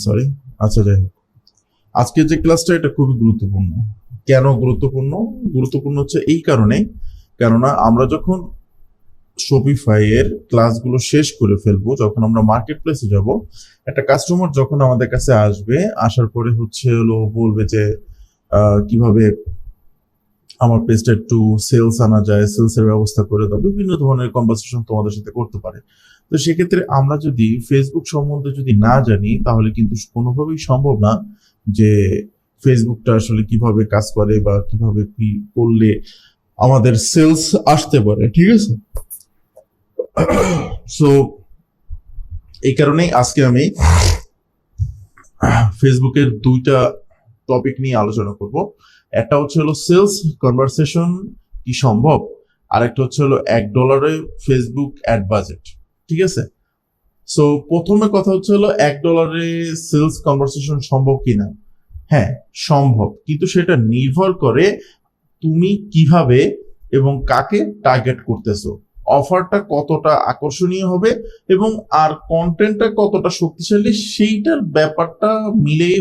Sorry. আচ্ছা, যাই হোক, আজকের যে ক্লাসটা এটা খুবই গুরুত্বপূর্ণ। কেন গুরুত্বপূর্ণ? গুরুত্বপূর্ণ হচ্ছে এই কারণে, কেননা আমরা যখন শপিফাই এর ক্লাসগুলো শেষ করে ফেলবো, যখন আমরা মার্কেট প্লেসে যাব, একটা কাস্টমার যখন আমাদের কাছে আসবে, আসার পরে বলবে যে কিভাবে আমার পেজটা একটু সেলস আনা যায়, সেলস এর ব্যবস্থা করে দাও, বিভিন্ন ধরনের কনভারসেশন তোমাদের সাথে করতে পারে। তো সেক্ষেত্রে আমরা যদি ফেসবুক সম্বন্ধে যদি না জানি, তাহলে কিন্তু কোনোভাবেই সম্ভব না যে ফেসবুকটা আসলে কিভাবে কাজ করে বা কিভাবে কি করলে আমাদের সেলস আসতে পারে, ঠিক আছে? সো এই কারণেই আজকে আমি ফেসবুকের দুইটা টপিক নিয়ে আলোচনা করব। একটা হলো সেলস কনভারসেশন কি সম্ভব, আর একটা হলো $1 ফেসবুক অ্যাড বাজেট, ঠিক আছে? সো প্রথমে কথা হলো $1 সেলস কনভারসেশন সম্ভব কিনা। হ্যাঁ, সম্ভব, কিন্তু সেটা নির্ভর করে তুমি কিভাবে এবং কাকে টার্গেট করতেছো, অফারটা কতটা আকর্ষণীয় হবে এবং আর কন্টেন্টটা কতটা শক্তিশালী, সেইটার ব্যাপারটা মিলেই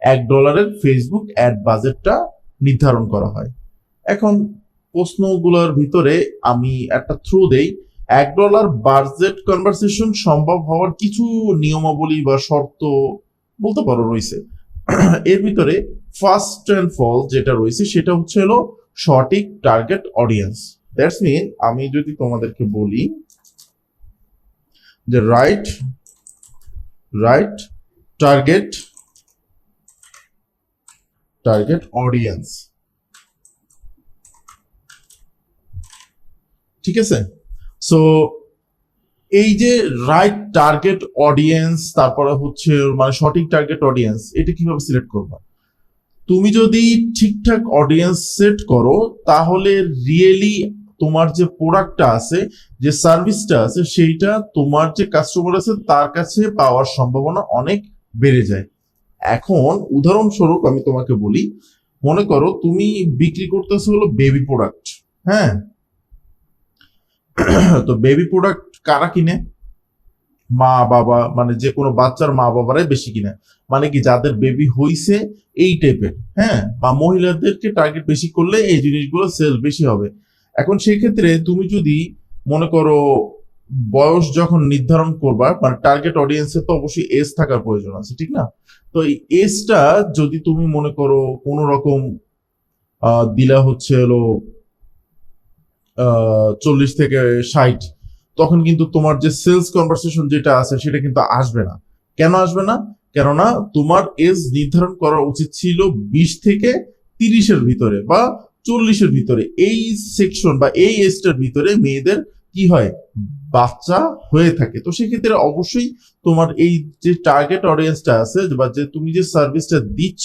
$1 ফেসবুক অ্যাড বাজেটটা নির্ধারণ করা হয়। এখন প্রশ্নগুলোর ভিতরে আমি একটা থ্রু দেই। $1 বাজেট কনভারসেশন সম্ভব হওয়ার কিছু নিয়মাবলী বা শর্ত বলতে পারো রয়েছে। এর ভিতরে ফার্স্ট অ্যান্ড ফল যেটা রয়েছে সেটা হলো সঠিক টার্গেট অডিয়েন্স। দ্যাটস মিন, আমি যদি তোমাদেরকে বলি যে right right target target audience, ঠিক আছে? সো এই যে রাইট টার্গেট অডিয়েন্স, তারপরে মানে সঠিক টার্গেট অডিয়েন্স, এটা কিভাবে সিলেক্ট করবা? তুমি যদি ঠিকঠাক অডিয়েন্স সেট করো, তাহলে রিয়েলি তোমার যে প্রোডাক্টটা আছে, যে সার্ভিসটা আছে, সেইটা তোমার যে কাস্টমার আছে তার কাছে পাওয়ার সম্ভাবনা অনেক বেড়ে যায়। এখন উদাহরণস্বরূপ আমি তোমাকে বলি, মনে করো তুমি বিক্রি করতেছো বেবি প্রোডাক্ট। হ্যাঁ, তো বেবি প্রোডাক্ট কারা কিনে? মা বাবা, মানে যে কোনো বাচ্চার মা বাবারাই বেশি কিনে। মানে কি, যাদের বেবি হইছে এই টাইপের, হ্যাঁ, বা মহিলাদেরকে টার্গেট বেশি করলে এই জিনিসগুলো সেল বেশি হবে। এখন সেই ক্ষেত্রে তুমি যদি মনে করো বয়স যখন নির্ধারণ করবা, মানে টার্গেট অডিয়েন্সের তো অবশ্যই এজ থাকার প্রয়োজন আছে, ঠিক না? তো এই এজটা যদি তুমি মনে করো কোন রকম দিলা 40 থেকে 60, তখন কিন্তু তোমার যে সেলস কনভারসেশন যেটা আছে সেটা কিন্তু আসবে না। কেন আসবে না? কেননা তোমার এজ নির্ধারণ করা উচিত ছিল 20 থেকে 30-এর ভিতরে বা 40-এর ভিতরে। এই সেকশন বা এই এজটার ভিতরে মেয়েদের কি হয়, বাচ্চা হয়ে থাকে। তো সেক্ষেত্রে অবশ্যই তোমার এই যে টার্গেট অডিয়েন্সটা আছে বা যে তুমি যে সার্ভিসটা দিচ্ছ,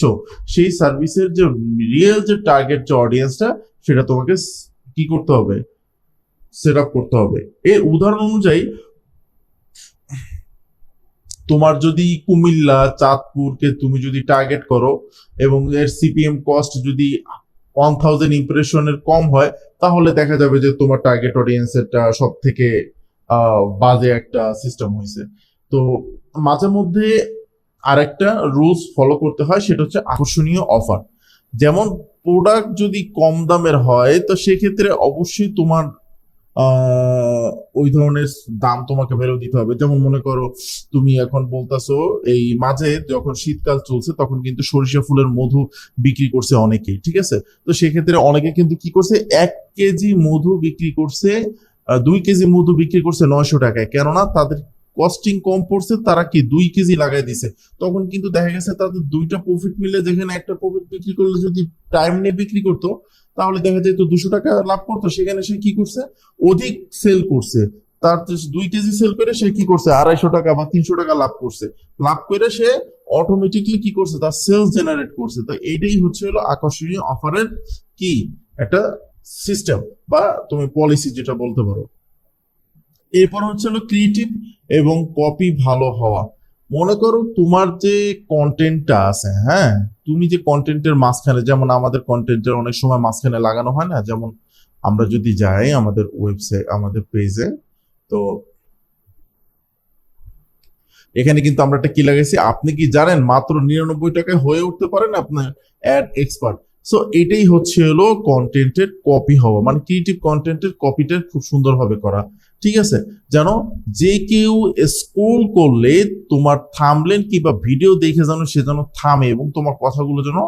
সেই সার্ভিসের যে রিয়েল যে টার্গেট যে অডিয়েন্সটা, সেটা তোমাকে কি করতে হবে, সেট আপ করতে হবে। এর উদাহরণ অনুযায়ী, তোমার যদি কুমিল্লা চাঁদপুরকে তুমি যদি টার্গেট করো এবং এর সিপিএম কস্ট যদি 1000 ইমপ্রেশনের কম হয়, তাহলে দেখা যাবে যে তোমার টার্গেট অডিয়েন্সেরটা সব থেকে বাজে একটা সিস্টেম হয়েছে। তো মাঝে মধ্যে আরেকটা রুলস ফলো করতে হয়, সেটা হচ্ছে আকর্ষণীয় অফার। যেমন প্রোডাক্ট যদি কম দামের হয়, তো সেক্ষেত্রে অবশ্যই তোমার ওই ধরনের দাম তোমাকে বেরো দিতে হবে। যেমন মনে করো তুমি এখন বলতাছো এই মাঝে যখন শীতকাল চলছে, তখন কিন্তু সরিষা ফুলের মধু বিক্রি করছে অনেকেই, ঠিক আছে? তো সেক্ষেত্রে অনেকে কিন্তু কি করছে, 1 কেজি মধু বিক্রি করছে, 2 কেজি মধু বিক্রি করছে 900 টাকায়, কেননা তাদের কস্টিং কম পড়ছে, তারা কি 2 কেজি লাগাই দিছে। তখন কিন্তু দেখা গেছে তাদের দুইটা প্রফিট মিলে, যেখানে একটা প্রফিট বিক্রি করলে যদি টাইম নিয়ে বিক্রি করতো, তাহলে দেখা যেত 200 টাকা লাভ করতো, সেখানে সে কি করছে, অধিক সেল করছে। তার 2 কেজি সেল করে সে কি করছে, 250 টাকা বা 300 টাকা লাভ করছে। লাভ করে সে অটোমেটিকলি কি করছে, তার সেলস জেনারেট করছে। তো এইটাই হলো আকর্ষণীয় অফারের কি একটা সিস্টেম বা তুমি পলিসি যেটা বলতে পারো। এরপর হলো ক্রিয়েটিভ এবং কপি ভালো হওয়া। মনে করো তোমার যে কন্টেন্টটা আছে, হ্যাঁ, তুমি যে কন্টেন্টের মাঝখানে, যেমন আমাদের কন্টেন্টের অনেক সময় মাঝখানে লাগানো হয় না, যেমন আমরা যদি যাই আমাদের ওয়েবসাইট, আমাদের পেজে, তো এখানে কিন্তু আমরা একটা কি লাগাইছি, আপনি কি জানেন মাত্র 99 টাকায় হয়ে উঠতে পারেন আপনার অ্যাড এক্সপার্ট। সো এটাই হচ্ছে হলো কন্টেন্টের কপি হওয়া, মানে ক্রিয়েটিভ কন্টেন্টের কপিটা খুব সুন্দরভাবে করা। ঠিক আছে, যেন যে কেউ স্ক্রল করলে তোমার থাম্বনেল কিংবা ভিডিও দেখে যেন সে যেন থামে এবং তোমার কথাগুলো যেন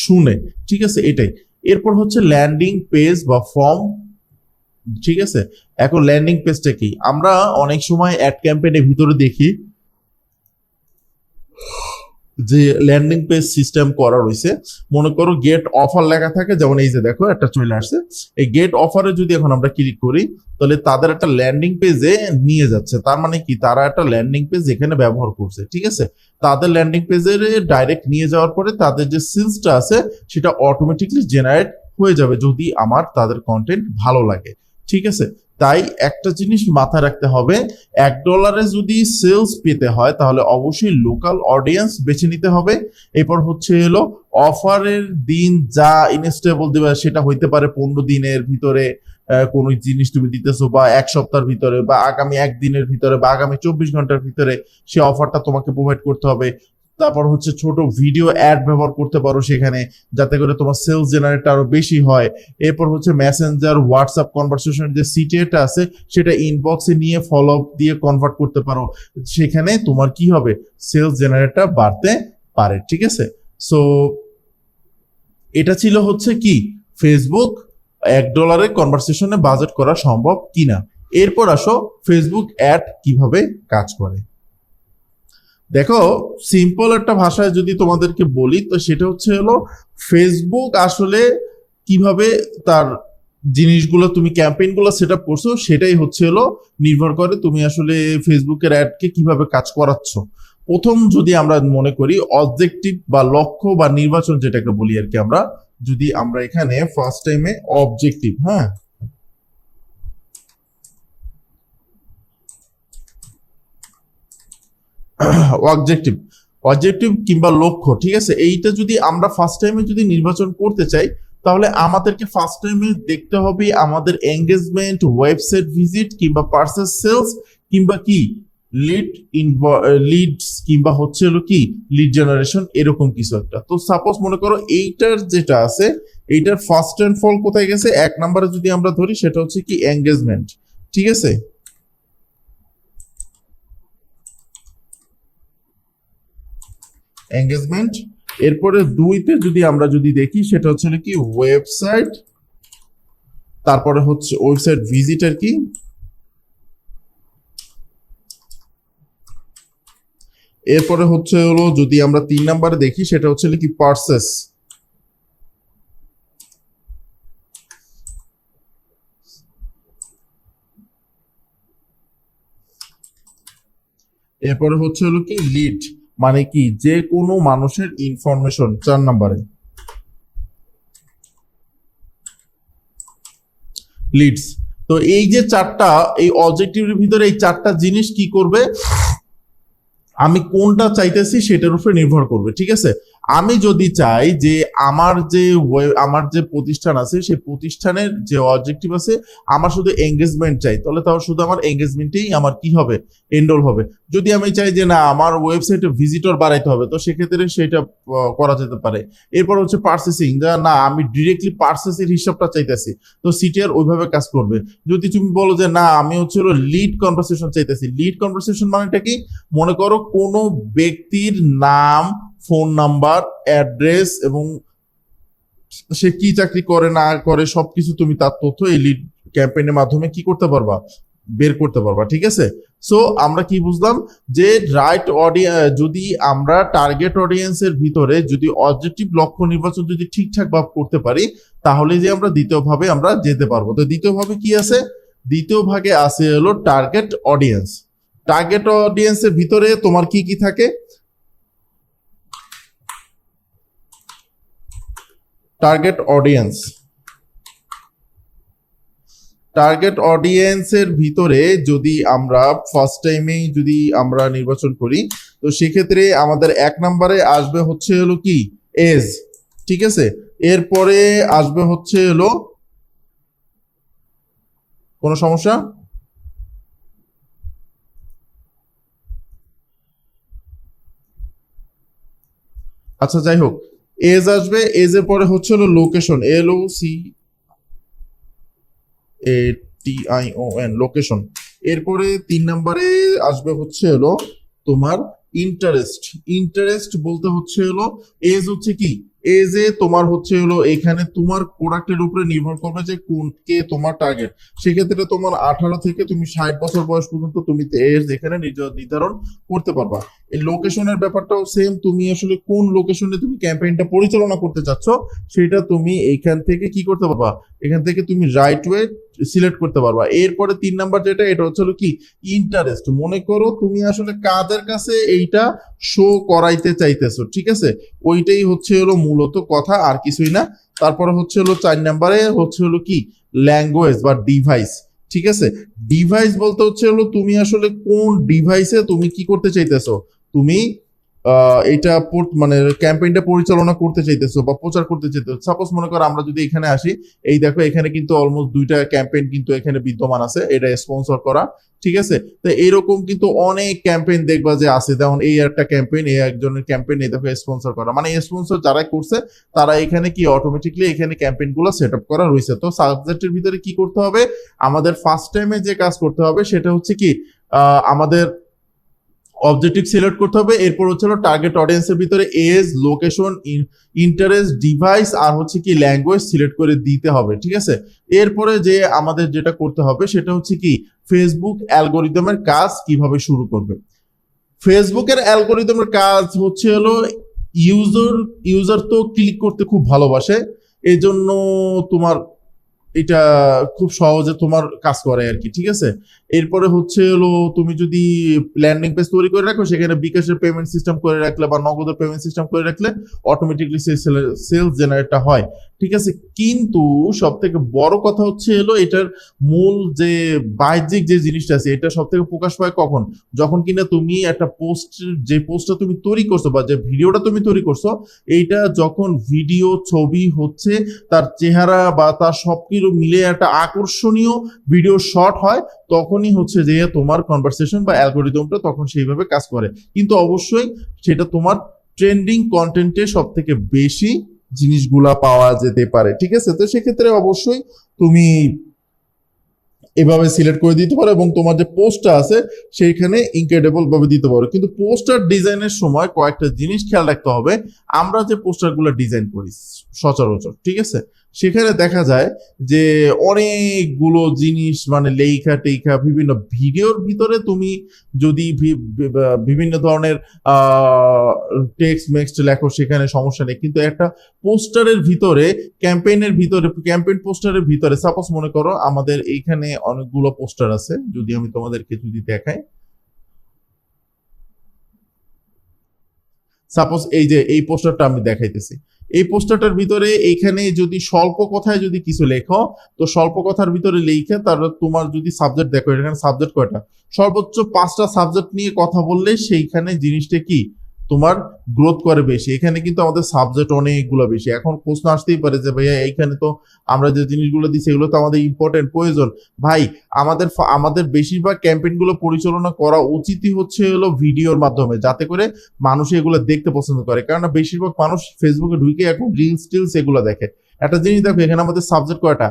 শুনে। ঠিক আছে, এটাই। এরপর হচ্ছে ল্যান্ডিং পেজ বা ফর্ম। ঠিক আছে, এখন ল্যান্ডিং পেজটা কি, আমরা অনেক সময় অ্যাড ক্যাম্পেইনের ভিতরে দেখি যে ল্যান্ডিং পেজ সিস্টেম করা রয়েছে। মনে করো গেট অফার লেখা থাকে, যেমন এই যে দেখো একটা চলে আসছে, এই গেট অফারে যদি এখন আমরা ক্লিক করি তাহলে তাদের একটা ল্যান্ডিং পেজে নিয়ে যাচ্ছে। তার মানে কি, তারা একটা ল্যান্ডিং পেজ এখানে ব্যবহার করছে। ঠিক আছে, তাদের ল্যান্ডিং পেজে ডাইরেক্ট নিয়ে যাওয়ার পরে তাদের যে সিলসটা আছে সেটা অটোমেটিকলি জেনারেট হয়ে যাবে যদি আমার তাদের কন্টেন্ট ভালো লাগে। ঠিক আছে, তাই একটা জিনিস মাথায় রাখতে হবে, $1 যদি সেলস পেতে হয় তাহলে অবশ্যই লোকাল অডিয়েন্স বেছে নিতে হবে। এরপর হচ্ছে হলো অফারের দিন যা ইনস্টেবল দেবে, সেটা হইতে পারে 15 দিনের ভিতরে কোনো জিনিস তুমি দিতেছো, বা 1 সপ্তাহের ভিতরে, বা আগামী 1 দিনের ভিতরে, বা আগামী 24 ঘন্টার ভিতরে সে অফারটা তোমাকে প্রোভাইড করতে হবে। তারপর হচ্ছে ছোট ভিডিও অ্যাড ব্যবহার করতে পারো সেখানে, যাতে করে তোমার সেলস জেনারেট আরো বেশি হয়। এরপর হচ্ছে মেসেঞ্জার, হোয়াটসঅ্যাপ কনভারসেশন যে সিটিটা আছে সেটা ইনবক্সে নিয়ে ফলো আপ দিয়ে কনভার্ট করতে পারো, সেখানে তোমার কি হবে, সেলস জেনারেটটা বাড়তে পারে। ঠিক আছে, সো এটা ছিল হচ্ছে কি ফেসবুক $1 কনভারসেশনে বাজেট করা সম্ভব কিনা। এরপর আসো ফেসবুক অ্যাড কিভাবে কাজ করে। দেখো, সিম্পল একটা ভাষায় যদি তোমাদেরকে বলি তো সেটা হচ্ছে হলো ফেসবুক আসলে কিভাবে তার জিনিসগুলো, তুমি ক্যাম্পেইনগুলো সেট আপ করছো সেটাই হচ্ছে হলো নির্ভর করে তুমি আসলে ফেসবুকের অ্যাডকে কিভাবে কাজ করাচ্ছ। প্রথম যদি আমরা মনে করি অবজেক্টিভ বা লক্ষ্য বা নির্বাচন যেটাকে বলি আর কি, আমরা যদি আমরা এখানে ফার্স্ট টাইমে অবজেক্টিভ, হ্যাঁ, অবজেক্টিভ অবজেক্টিভ কিংবা লক্ষ্য, ঠিক আছে, এইটা যদি আমরা ফার্স্ট টাইমে যদি নির্বাচন করতে চাই তাহলে আমাদেরকে ফার্স্ট টাইমে দেখতে হবে আমাদের এঙ্গেজমেন্ট, ওয়েবসাইট ভিজিট কিংবা পার্সেস সেলস কিংবা কি লিড লিডস কিংবা হচ্ছে হলো কি লিড জেনারেশন, এরকম কিছু একটা। তো সাপোজ মনে করো এইটার যেটা আছে এইটার ফার্স্ট অ্যান্ড ফল কোথায় গেছে, 1 নম্বরে যদি আমরা ধরি সেটা হচ্ছে কি এঙ্গেজমেন্ট। ঠিক আছে, এঙ্গেজমেন্ট। এরপরে 2তে যদি আমরা যদি দেখি সেটা হচ্ছে কি ওয়েবসাইট, তারপরে হচ্ছে ওয়েবসাইট ভিজিটার কি, এরপরে হচ্ছে হলো যদি আমরা 3 নম্বরে দেখি সেটা হচ্ছে কি পার্সেস। এরপরে হচ্ছে হলো কি লিড, মানে কি যে কোনো মানুষের ইনফরমেশন 4 নম্বরে লিডস। তো এই যে চারটা, এই অবজেক্টিভের ভিতরে এই চারটা জিনিস কি করবে, আমি কোনটা চাইতেছি সেটার উপরে নির্ভর করবে। ঠিক আছে, আমি যদি চাই যে আমার যে প্রতিষ্ঠান আছে সেই প্রতিষ্ঠানের যে অবজেক্টিভ আছে আমার শুধু এঙ্গেজমেন্ট চাই, তাহলে শুধু আমার এঙ্গেজমেন্টেই আমার কি হবে, এনরোল হবে। যদি আমি চাই যে না আমার ওয়েবসাইটে ভিজিটর বাড়াইতে হবে, তো সেক্ষেত্রে সেটা করা যেতে পারে। এরপর হচ্ছে পার্সেসিং, না আমি ডিরেক্টলি পার্সেসের হিসাবটা চাইতেছি, তো সিটিআর ওইভাবে কাজ করবে। যদি তুমি বলো যে না আমি হচ্ছে লিড কনভারসেশন চাইতেছি, লিড কনভারসেশন মানেটা কি, মনে করো কোনো ব্যক্তির নাম, ফোন নাম্বার, অ্যাড্রেস এবং সে কি চাকরি করে না করে সবকিছু তুমি তার তথ্য এই লিড ক্যাম্পেইনের মাধ্যমে কি করতে পারবা, বের করতে পারবা। ঠিক আছে, সো আমরা কি বুঝলাম যে রাইট অডিয়েন্স, যদি আমরা টার্গেট অডিয়েন্সের ভিতরে যদি অবজেক্টিভ লক্ষ্য নির্বাচন যদি ঠিকঠাক ভাবে করতে পারি তাহলে যে আমরা দ্বিতীয় ভাবে আমরা যেতে পারবো। তো দ্বিতীয় ভাবে কি আছে, দ্বিতীয় ভাগে আছে হলো টার্গেট অডিয়েন্স। টার্গেট অডিয়েন্সের ভিতরে তোমার কি কি থাকে, টার্গেট অডিয়েন্স, টার্গেট অডিয়েন্সের ভিতরে যদি আমরা ফার্স্ট টাইমেই যদি আমরা নির্বাচন করি তো সেক্ষেত্রে আমাদের 1 নম্বরে আসবে হচ্ছে হলো কি এজ। ঠিক আছে, এরপরে আসবে হচ্ছে হলো কোনো সমস্যা, আচ্ছা যাই হোক, এজ আসবে, এজের পরে হচ্ছে হলো লোকেশন, LOCATION, লোকেশন। এরপরে 3 নম্বরে আসবে হচ্ছে হলো তোমার ইন্টারেস্ট। ইন্টারেস্ট বলতে হচ্ছে হলো এজ হচ্ছে কি, এজে তোমার হচ্ছে হলো এখানে তোমার প্রোডাক্টের উপরে নির্ভর করবে যে কোন কে তোমার টার্গেট। সেক্ষেত্রে তোমার 18 থেকে তুমি 60 বছর বয়স পর্যন্ত তুমি এজ এখানে নির্ধারণ করতে পারবা। এই লোকেশনের ব্যাপারটাও সেম, তুমি আসলে কোন লোকেশনে তুমি ক্যাম্পেইনটা পরিচালনা করতে চাচ্ছ সেটা তুমি এইখান থেকে কি করতে পারবা, এখান থেকে তুমি রাইট ওয়ে সিলেক্ট করতে পারবা। এরপরে 3 নাম্বার যেটা, এটা হচ্ছে হলো কি ইন্টারেস্ট। মনে করো তুমি আসলে কাদের কাছে এইটা শো করাইতে চাইতেছো, ঠিক আছে, ওইটাই হচ্ছে হলো মূলত কথা, আর কিছুই না। তারপরে হচ্ছে হলো 4 নম্বরে হচ্ছে হলো কি ল্যাঙ্গুয়েজ বা ডিভাইস। ঠিক আছে, ডিভাইস বলতে হচ্ছে হলো তুমি আসলে কোন ডিভাইসে তুমি কি করতে চাইতেছো, তুমি এটা মানে ক্যাম্পেইনটা পরিচালনা করতে চাইতেছো বা প্রচার করতে চাইতেছো। সাপোজ মনে করো আমরা যদি এখানে আসি, এই দেখো এখানে কিন্তু অলমোস্ট 2টা ক্যাম্পেইন কিন্তু এখানে বিদ্যমান আছে, এটা স্পন্সর করা। ঠিক আছে, তো এরকম কিন্তু অনেক ক্যাম্পেইন দেখবা যে আছে, যেমন এই একটা ক্যাম্পেইন, এই একজনের ক্যাম্পেইন, এই দেখো স্পন্সর করা, মানে স্পন্সর যারা করছে তারা এখানে কি অটোমেটিকলি এখানে ক্যাম্পেইন গুলো সেট আপ করা রয়েছে। তো সাবজেক্টের ভিতরে কি করতে হবে, আমাদের ফার্স্ট টাইমে যে কাজ করতে হবে সেটা হচ্ছে কি আমাদের অবজেক্টিভ সিলেক্ট করতে হবে। এরপর হচ্ছে টার্গেট অডিয়েন্সের ভিতরে এজ, লোকেশন, ইন্টারেস্ট, ডিভাইস আর হচ্ছে কি ল্যাঙ্গুয়েজ সিলেক্ট করে দিতে হবে। ঠিক আছে, এরপরে যে আমাদের যেটা করতে হবে সেটা হচ্ছে কি ফেসবুক অ্যালগোরিদমের কাজ কিভাবে শুরু করবে। ফেসবুকের অ্যালগোরিদমের কাজ হচ্ছে হলো ইউজার তো ক্লিক করতে খুব ভালোবাসে, এই জন্য তোমার এটা খুব সহজে তোমার কাজ করে আর কি। ঠিক আছে, এরপরে হচ্ছে হলো তুমি যদি ল্যান্ডিং পেজ তৈরি করে রাখো, সেখানে বিকাশের পেমেন্ট সিস্টেম করে রাখলে বা নগদের পেমেন্ট সিস্টেম করে রাখলে অটোমেটিকলি সেলস জেনারেটটা হয়। ঠিক আছে, কিন্তু সব থেকে বড় কথা হচ্ছে হলো এটার মূল যে বাহ্যিক যে জিনিসটা আছে এটা সব থেকে প্রকাশ পায় কখন, যখন কিনা তুমি একটা পোস্ট, যে পোস্টটা তুমি তৈরি করছো বা যে ভিডিওটা তুমি তৈরি করছো, এইটা যখন ভিডিও, ছবি হচ্ছে, তার চেহারা বা তার সবকিছু মিলে একটা আকর্ষণীয় ভিডিও শট হয়, তখনই হচ্ছে যে তোমার কনভারসেশন বা অ্যালগোরিদমটা তখন সেইভাবে কাজ করে। কিন্তু অবশ্যই সেটা তোমার ট্রেন্ডিং কন্টেন্টে সব থেকে বেশি জিনিসগুলা পাওয়া যেতে পারে। ঠিক আছে, তো সেক্ষেত্রে অবশ্যই তুমি এভাবে সিলেক্ট করে দিতে পারো এবং তোমার যে পোস্টটা আছে সেইখানে ইনক্রেডিবল ভাবে দিতে পারো। কিন্তু পোস্টার ডিজাইনের সময় কয়েকটা জিনিস খেয়াল রাখতে হবে। আমরা যে পোস্টারগুলো ডিজাইন করি সচরাচর, ঠিক আছে, সেখানে দেখা যায় যে অনেকগুলো জিনিস মানে লেখা টেখা বিভিন্ন ভিডিওর ভিতরে তুমি যদি বিভিন্ন ধরনের টেক্সট মেক্সট লেখো সেখানে সমস্যা নেই, কিন্তু একটা পোস্টারের ভিতরে, ক্যাম্পেইনের ভিতরে, ক্যাম্পেইন পোস্টারের ভিতরে সাপোজ মনে করো আমাদের এইখানে অনেকগুলো পোস্টার আছে, যদি আমি তোমাদেরকে যদি দেখাই, সাপোজ এই যে এই পোস্টারটা আমি দেখাইতেছি, এই পোস্টারটার ভিতরে এইখানে যদি স্বল্প কথায় যদি কিছু লেখো, তো স্বল্প কথার ভিতরে লিখে তারপর তোমার যদি সাবজেক্ট দেখো, এখানে সাবজেক্ট কয়টা, সর্বোচ্চ 5টা সাবজেক্ট নিয়ে কথা বললে সেইখানে জিনিসটা কি তোমার গ্রোথ করে বেশি। এখানে কিন্তু আমাদের সাবজেক্ট অনেকগুলো বেশি। এখন প্রশ্ন আসতেই পারে যে ভাইয়া এইখানে তো আমরা যে জিনিসগুলো দিচ্ছি এগুলো তো আমাদের ইম্পর্টেন্ট প্রয়োজন। ভাই, আমাদের আমাদের বেশিরভাগ ক্যাম্পেইনগুলো পরিচালনা করা উচিতই হচ্ছে হলো ভিডিওর মাধ্যমে, যাতে করে মানুষ এগুলো দেখতে পছন্দ করে, কারণ বেশিরভাগ মানুষ ফেসবুকে ঢুকে এখন রিলস টিলস এগুলো দেখে। একটা জিনিস দেখো, এখানে আমাদের সাবজেক্ট কয়টা,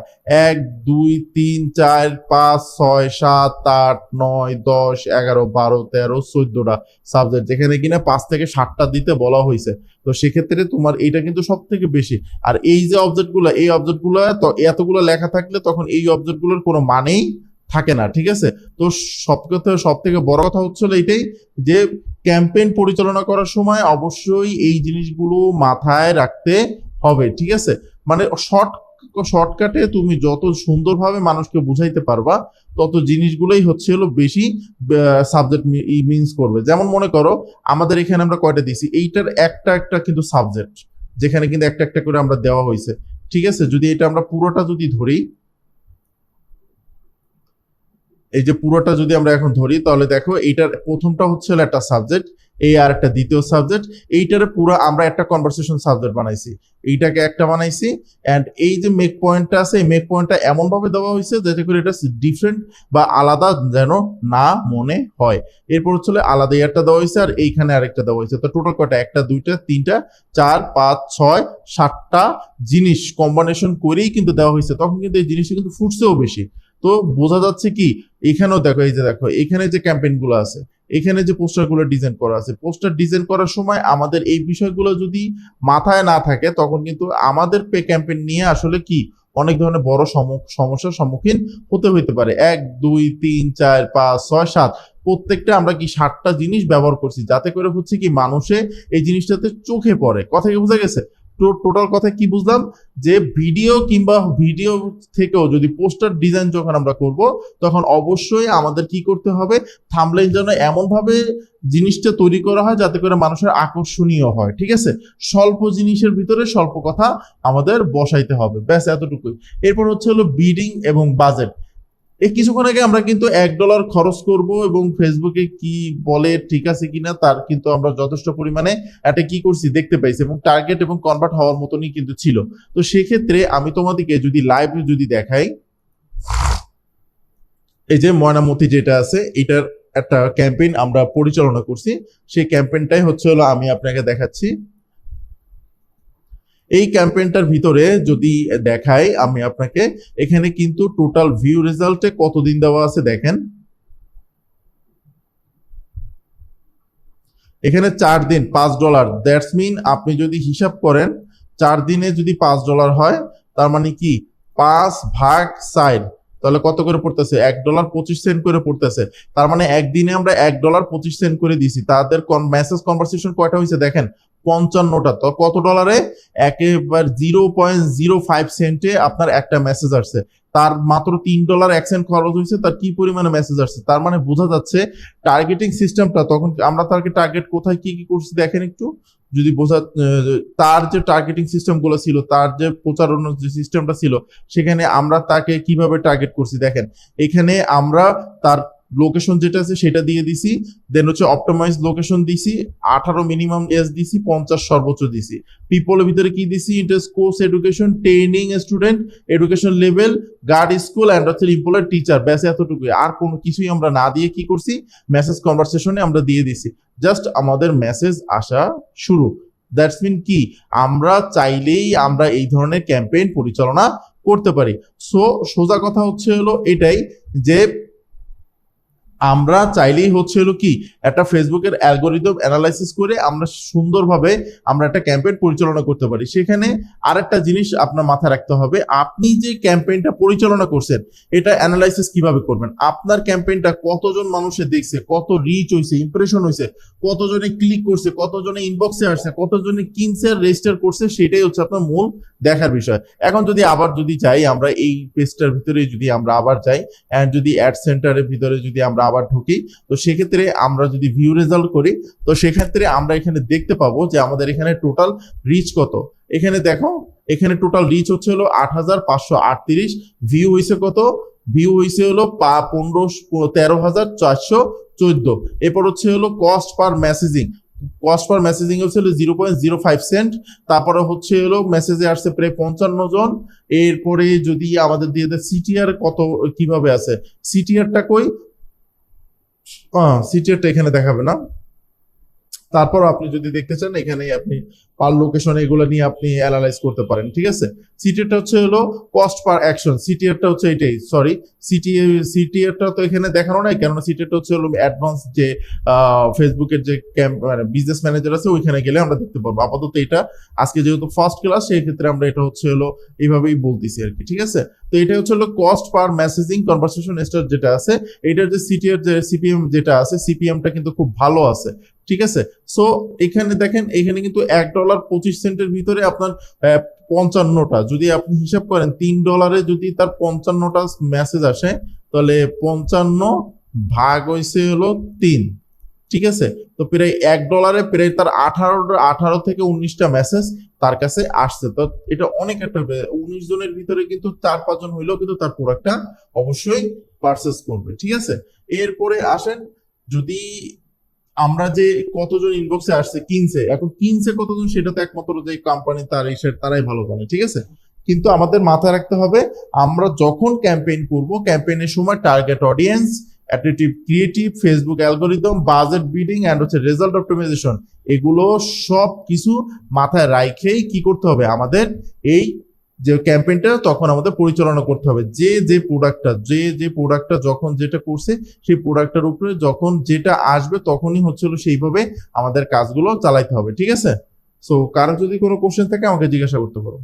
1 2 3 4 5 6 7 8 9 10 11 12 13 14টা সাবজেক্ট, যেখানে কিনা 5 থেকে 7টা দিতে বলা হয়েছে। তো সেক্ষেত্রে তোমার এইটা কিন্তু সব থেকে বেশি। আর এই যে অবজেক্টগুলো, এই অবজেক্টগুলো তো এতগুলো লেখা থাকলে তখন এই অবজেক্টগুলোর কোনো মানেই থাকে না। ঠিক আছে, তো সব থেকে বড় কথা হচ্ছে এইটাই যে ক্যাম্পেইন পরিচালনা করার সময় অবশ্যই এই জিনিসগুলো মাথায় রাখতে হবে। ঠিক আছে, মানে শর্টকাটে তুমি যত সুন্দরভাবে মানুষকে বুঝাইতে পারবা তত জিনিসগুলোই হচ্ছে হলো বেশি সাবজেক্ট মিনস করবে। যেমন মনে করো আমাদের এখানে আমরা কয়টা দিছি, এইটার একটা একটা কিন্তু সাবজেক্ট, যেখানে কিন্তু একটা একটা করে আমরা দেওয়া হয়েছে। ঠিক আছে, যদি এটা আমরা পুরোটা যদি ধরি, এই যে পুরোটা যদি আমরা এখন ধরি, তাহলে দেখো এইটার প্রথমটা হচ্ছে একটা সাবজেক্ট, এই আর একটা দ্বিতীয় সাবজেক্ট। এইটারে পুরো আমরা একটা কনভারসেশন সাবজেক্ট বানাইছি, এইটাকে একটা বানাইছি। অ্যান্ড এই যে মেক পয়েন্টটা আছে, এই মেক পয়েন্টটা এমন ভাবে দেওয়া হয়েছে যাতে করে এটা ডিফারেন্ট বা আলাদা যেন না মনে হয়। এরপর হচ্ছে আলাদা ইয়ারটা দেওয়া হয়েছে, আর এইখানে আরেকটা দেওয়া হয়েছে। তো টোটাল কয়টা, একটা দুইটা তিনটা চার পাঁচ ছয় সাতটা জিনিস কম্বিনেশন করেই কিন্তু দেওয়া হয়েছে। তখন কিন্তু এই জিনিসটা কিন্তু ফুটছেও বেশি। তো বোঝা যাচ্ছে কি, এখানেও দেখো, এই যে দেখো এখানে যে ক্যাম্পেইন গুলো আছে, এখানে যে পোস্টার গুলো ডিজাইন করা আছে, পোস্টার ডিজাইন করার সময় আমাদের এই বিষয়গুলো যদি মাথায় না থাকে, তখন কিন্তু আমাদের পে ক্যাম্পেইন নিয়ে আসলে কি অনেক ধরনের বড় সমস্যার সম্মুখীন হতে পারে। 1 2 3 4 5 6 7 প্রত্যেকটা আমরা কি 7টা জিনিস ব্যবহার করছি, যাতে করে হচ্ছে কি মানুষে এই জিনিসটাতে চোখে পড়ে। কথা কি বোঝা গেছে? টোটাল কথা কি বুঝলাম, যে ভিডিও কিংবা ভিডিও থেকেও যদি পোস্টার ডিজাইন যখন আমরা করব, তখন অবশ্যই আমাদের কি করতে হবে, থাম্বনেইল যেন এমন ভাবে জিনিসটা তৈরি করা হয় যাতে করে মানুষের আকর্ষণীয় হয়। ঠিক আছে, স্বল্প জিনিসের ভিতরে স্বল্প কথা আমাদের বসাইতে হবে, ব্যাস এতটুকুই। এরপর হচ্ছে বিডিং এবং বাজেট। এই কিছুক্ষণ আগে আমরা কিন্তু $1 খরচ করব এবং ফেসবুকে কি বলে ঠিক আছে কিনা তার কিন্তু আমরা যথেষ্ট পরিমাণে এটা কি করছি দেখতে পাইছি, এবং টার্গেট এবং কনভার্ট হওয়ার মতনই কিন্তু ছিল। তো সেক্ষেত্রে আমি তোমাদেরকে যদি লাইভ যদি দেখাই, এই যে ময়নামতি যেটা আছে, এটার একটা ক্যাম্পেইন আমরা পরিচালনা করছি। সেই ক্যাম্পেইনটাই হচ্ছে আমি আপনাকে দেখাচ্ছি। এই ক্যাম্পেইনটার ভিতরে যদি দেখাই আমি আপনাকে, এখানে কিন্তু টোটাল ভিউ রেজাল্টে কতদিন দেওয়া আছে দেখেন, এখানে 4 দিন $5। দ্যাটস মিন আপনি যদি হিসাব করেন 4 দিনে যদি $5 হয়, তার মানে কি 5/4, তাহলে কত করে পড়তেছে, $1.25 করে পড়তেছে। তার মানে একদিনে আমরা $1.25 করে দিছি। তাদের মেসেজ কনভারসেশন কয়টা হয়েছে দেখেন, 55টা। তো কত ডলারে, একেবারে 0.05 সেন্টে আপনার একটা মেসেজ আসছে। তার মাত্র $3.01 খরচ হয়েছে, তার কি পরিমাণে মেসেজ আসছে। তার মানে বোঝা যাচ্ছে টার্গেটিং সিস্টেমটা, তখন আমরা তাকে টার্গেট কোথায় কি কি করছি দেখেন একটু, যদি বোঝা, তার যে টার্গেটিং সিস্টেম গুলো ছিল, তার যে প্রচারণার যে সিস্টেমটা ছিল, সেখানে আমরা তাকে কিভাবে টার্গেট করছি দেখেন। এখানে আমরা তার লোকেশন যেটা আছে সেটা দিয়ে দিছি, দেন হচ্ছে অপটিমাইজ লোকেশন দিছি, 18 মিনিমাম এজ দিছি, 50 সর্বোচ্চ দিছি। পিপলের ভিতরে কি দিছি, interest, course, education, training, student, education level, guard, school and হচ্ছে এমপ্লয়ার, টিচার, ব্যাস এতটুকুই। আর কোনো কিছুই আমরা না দিয়ে কি করছি, মেসেজ কনভারসেশনে আমরা দিয়ে দিছি। জাস্ট আমাদের মেসেজ আসা শুরু। দ্যাটস মিন কি, আমরা চাইলেই আমরা এই ধরনের ক্যাম্পেইন পরিচালনা করতে পারি। সো সোজা কথা হচ্ছে এটাই, যে আমরা চাইলেই হচ্ছে কি একটা ফেসবুকের অ্যালগোরিদম অ্যানালাইসিস করে আমরা সুন্দরভাবে আমরা একটা ক্যাম্পেইন পরিচালনা করতে পারি। সেখানে আরেকটা জিনিস আপনার মাথায় রাখতে হবে, আপনি যে ক্যাম্পেইনটা পরিচালনা করছেন এটা অ্যানালাইসিস কিভাবে করবেন, আপনার ক্যাম্পেইনটা কতজন মানুষে দেখছে, কত রিচ হয়েছে, ইমপ্রেশন হয়েছে, কতজনে ক্লিক করছে, কতজনে ইনবক্সে আসছে, কতজনে কিনছে, রেজিস্টার করছে, সেটাই হচ্ছে আপনার মূল দেখার বিষয়। এখন যদি আবার যদি চাই আমরা এই পেজটার ভিতরে যদি আমরা আবার যাই, এন্ড যদি অ্যাড সেন্টারের ভিতরে যদি আমরা আবার ঢুকি, তো সেক্ষেত্রে আমরা যদি ভিউ রেজাল্ট করি, তো সেক্ষেত্রে আমরা এখানে দেখতে পাবো যে আমাদের এখানে টোটাল রিচ কত। এখানে দেখো, এখানে টোটাল রিচ হচ্ছে 8,538, ভিউ হয়েছে কত, ভিউ হয়েছে 13,414। এরপর হচ্ছে cost per messaging, cost per messaging হচ্ছে 0.05 সেন্ট। তারপরে হচ্ছে মেসেজে আসছে প্রায় 55 জন। এরপরে যদি আমাদের দিয়ে দেয় সিটিআর কত কিভাবে আছে, সিটিআরটা কই, সিটিআরটা এখানে দেখাবে না। তারপর আপনি যদি দেখতে চান এখানে আপনি পার লোকেশন এগুলো নিয়ে আপনি অ্যানালাইজ করতে পারেন। ঠিক আছে, সিটিআরটা হচ্ছে কস্ট পার অ্যাকশন, সিটিআরটা হচ্ছে এটাই, সরি সিটিআরটা তো এখানে দেখানো নাই, কেননা সিটিআরটা হচ্ছে অ্যাডভান্স যে ফেসবুকের যে মানে বিজনেস ম্যানেজার আছে ওইখানে গেলে আমরা দেখতে পারবো। আপাতত এটা আজকে যেহেতু ফার্স্ট ক্লাস, সেই ক্ষেত্রে আমরা এটা হচ্ছে এইভাবেই বলতেছি আর কি। ঠিক আছে, তো এটা হচ্ছে cost per messaging conversation star যেটা আছে, এটার যে সিটিআর যে সিপিএম যেটা আছে, সিপিএমটা কিন্তু খুব ভালো আছে। ঠিক আছে, সো এখানে দেখেন, এখানে কিন্তু $1.25 ভিতরে আপনার 55টা, যদি আপনি হিসাব করেন $3 যদি তার 55টা মেসেজ আসে, তাহলে 55 ভাগ হয়েছে 3। ঠিক আছে, তো প্রায় $1 প্রায় তার 18 থেকে 19টা মেসেজ তার কাছে আসছে। তো এটা অনেক একটা, 19 জনের ভিতরে কিন্তু 4-5 জন হইলেও কিন্তু তার প্রোডাক্টটা অবশ্যই পারচেস করবে। ঠিক আছে, এরপরে আসেন, যদি আমরা যে কতজন ইনবক্সে আসছে কিনছে, এখন কিনছে কতজন সেটা তো একমাত্র যে কোম্পানি তারাই ভালো জানে, ঠিক আছে। কিন্তু আমাদের মাথায় রাখতে হবে, আমরা যখন ক্যাম্পেইন করব, ক্যাম্পেইনের সময় target audience, attractive creative, Facebook algorithm, budget bidding and হচ্ছে রেজাল্ট অপটিমাইজেশন, এগুলো সব কিছু মাথায় রাখেই কি করতে হবে আমাদের এই যে ক্যাম্পেইনটা তখন আমাদের পরিচালনা করতে হবে। যে প্রোডাক্টটা যখন যেটা করছে সেই প্রোডাক্টটার উপরে যখন যেটা আসবে তখনই হচ্ছিল সেইভাবে আমাদের কাজগুলো চালাইতে হবে, ঠিক আছে। সো কারো যদি কোনো কোশ্চেন থাকে আমাকে জিজ্ঞাসা করতে পারো।